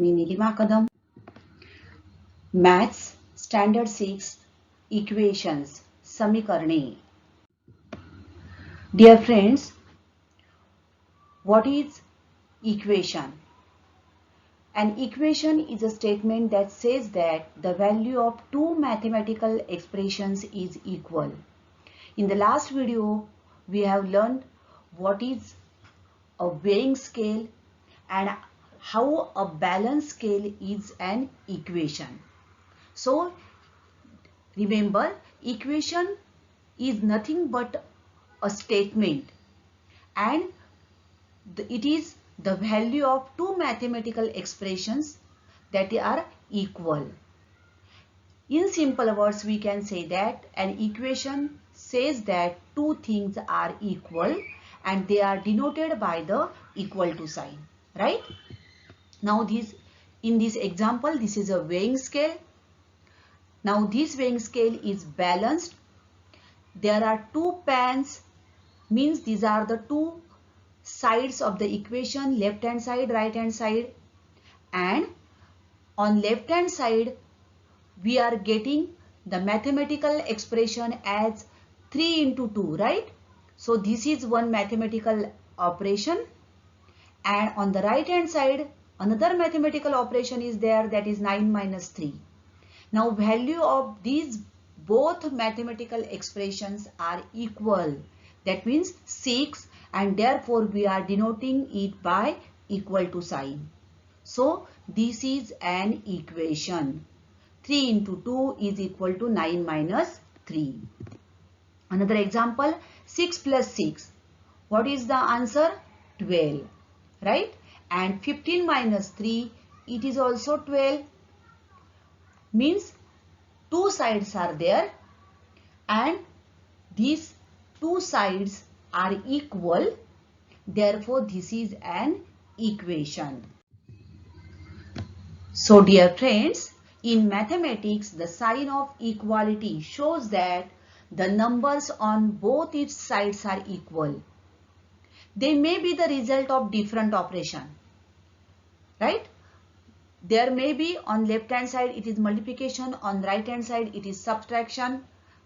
मी निलिमा कदम. Maths standard 6 equations समीकरणे. Dear friends, what is equation? An equation is a statement that says that the value of two mathematical expressions is equal. In the last video, we have learned what is a weighing scale and how a balance scale is an equation. So, remember, equation is nothing but a statement, and it is the value of two mathematical expressions that are equal. In simple words, we can say that an equation says that two things are equal and they are denoted by the equal to sign, right? Now in this example, this is a weighing scale. Now this weighing scale is balanced. There are two pans, means these are the two sides of the equation, left hand side, right hand side, and on left hand side we are getting the mathematical expression as 3 into 2, right? So this is one mathematical operation, and on the right hand side another mathematical operation is there, that is 9 minus 3. Now value of these both mathematical expressions are equal. That means 6, and therefore we are denoting it by equal to sign. So this is an equation. 3 into 2 is equal to 9 minus 3. Another example, 6 plus 6. What is the answer? 12. Right? And 15 minus 3, it is also 12. Means two sides are there and these two sides are equal. Therefore, this is an equation. So, dear friends, in mathematics, the sign of equality shows that the numbers on both its sides are equal. They may be the result of different operation, right? There may be on left hand side it is multiplication, on right hand side it is subtraction,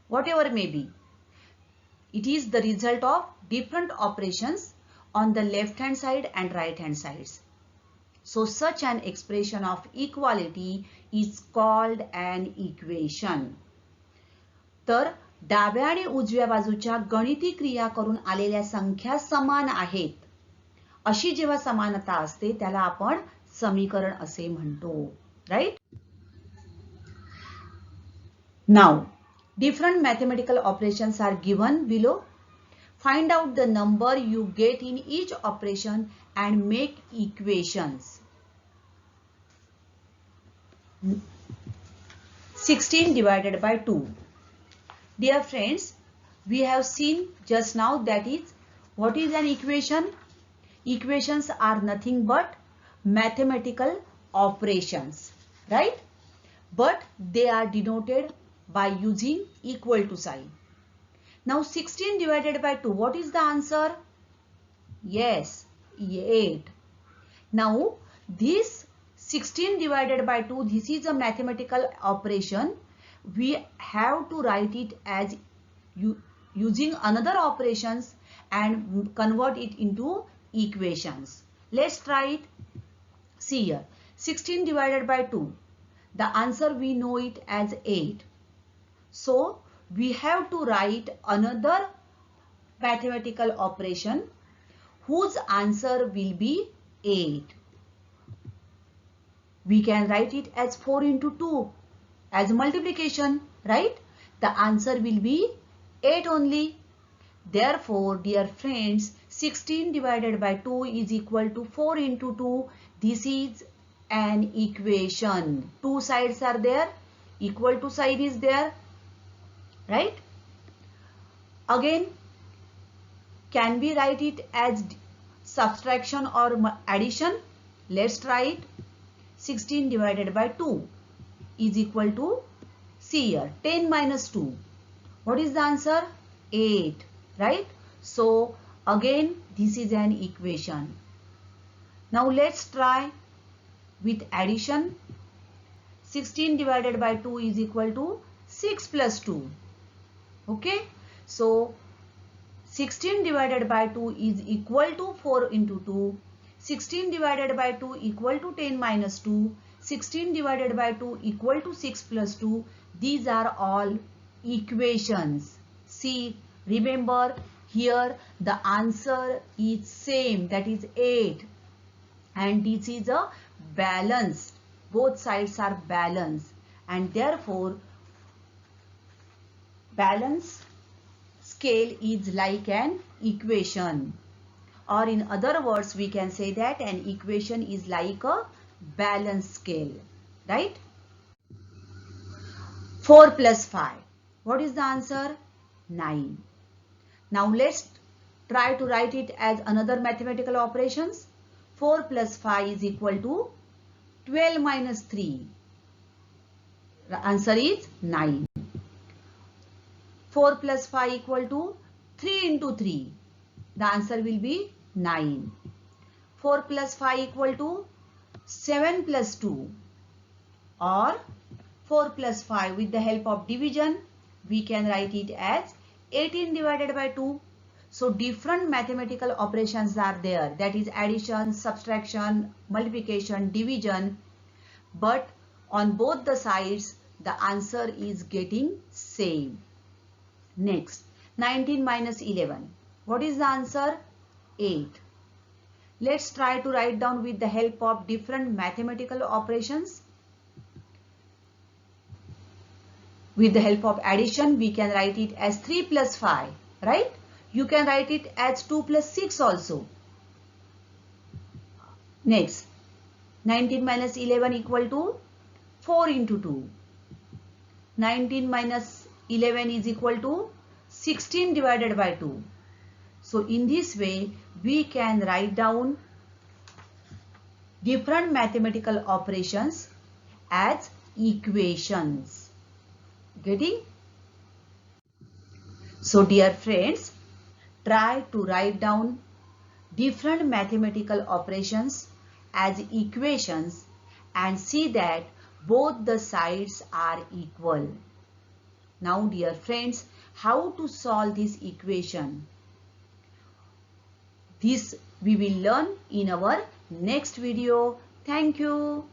whatever may be. It is the result of different operations on the left hand side and right hand sides. So such an expression of equality is called an equation. तर डाव्या आणि उजव्या बाजूच्या गणिती क्रिया करून आलेल्या संख्या समान आहेत अशी जेव्हा समानता असते त्याला आपण समीकरण असे म्हणतो, right? Now different mathematical operations are given below. Find out the number you get in each operation and make equations. 16 divided by 2. Dear friends, we have seen just now that is what is an equation? Equations are nothing but mathematical operations, right? But they are denoted by using equal to sign. Now 16 divided by 2, what is the answer? Yes, 8. Now this 16 divided by 2, this is a mathematical operation. We have to write it as using another operations and convert it into equations. Let's try it. See here, 16 divided by 2. The answer we know it as 8. So we have to write another mathematical operation whose answer will be 8. We can write it as 4 into 2 as multiplication, right? The answer will be 8 only. Therefore, dear friends, 16 divided by 2 is equal to 4 into 2. This is an equation. Two sides are there. Equal to side is there. Right? Again, can we write it as subtraction or addition? Let's try it. 16 divided by 2 is equal to, see here, 10 minus 2. What is the answer? 8. Right? So, again, this is an equation. Now, let's try with addition. 16 divided by 2 is equal to 6 plus 2. Okay. So 16 divided by 2 is equal to 4 into 2. 16 divided by 2 equal to 10 minus 2. 16 divided by 2 equal to 6 plus 2. These are all equations. See, remember here the answer is same, that is 8. And this is a balance. Both sides are balanced. And therefore, balance scale is like an equation, or in other words we can say that an equation is like a balance scale, right? 4 plus 5, what is the answer? 9. Now let's try to write it as another mathematical operations. 4 plus 5 is equal to 12 minus 3. The answer is 9. 4 plus 5 equal to 3 into 3. The answer will be 9. 4 plus 5 equal to 7 plus 2, or 4 plus 5 with the help of division we can write it as 18 divided by 2. So different mathematical operations are there, that is addition, subtraction, multiplication, division, but on both the sides the answer is getting same. Next, 19 minus 11. What is the answer? 8. Let's try to write down with the help of different mathematical operations. With the help of addition, we can write it as 3 plus 5, right? You can write it as 2 plus 6 also. Next, 19 minus 11 equal to 4 into 2. 19 minus 11 is equal to 16 divided by 2. So in this way, we can write down different mathematical operations as equations. Getting? So dear friends, try to write down different mathematical operations as equations and see that both the sides are equal. Now dear friends, how to solve this equation? This we will learn in our next video. Thank you.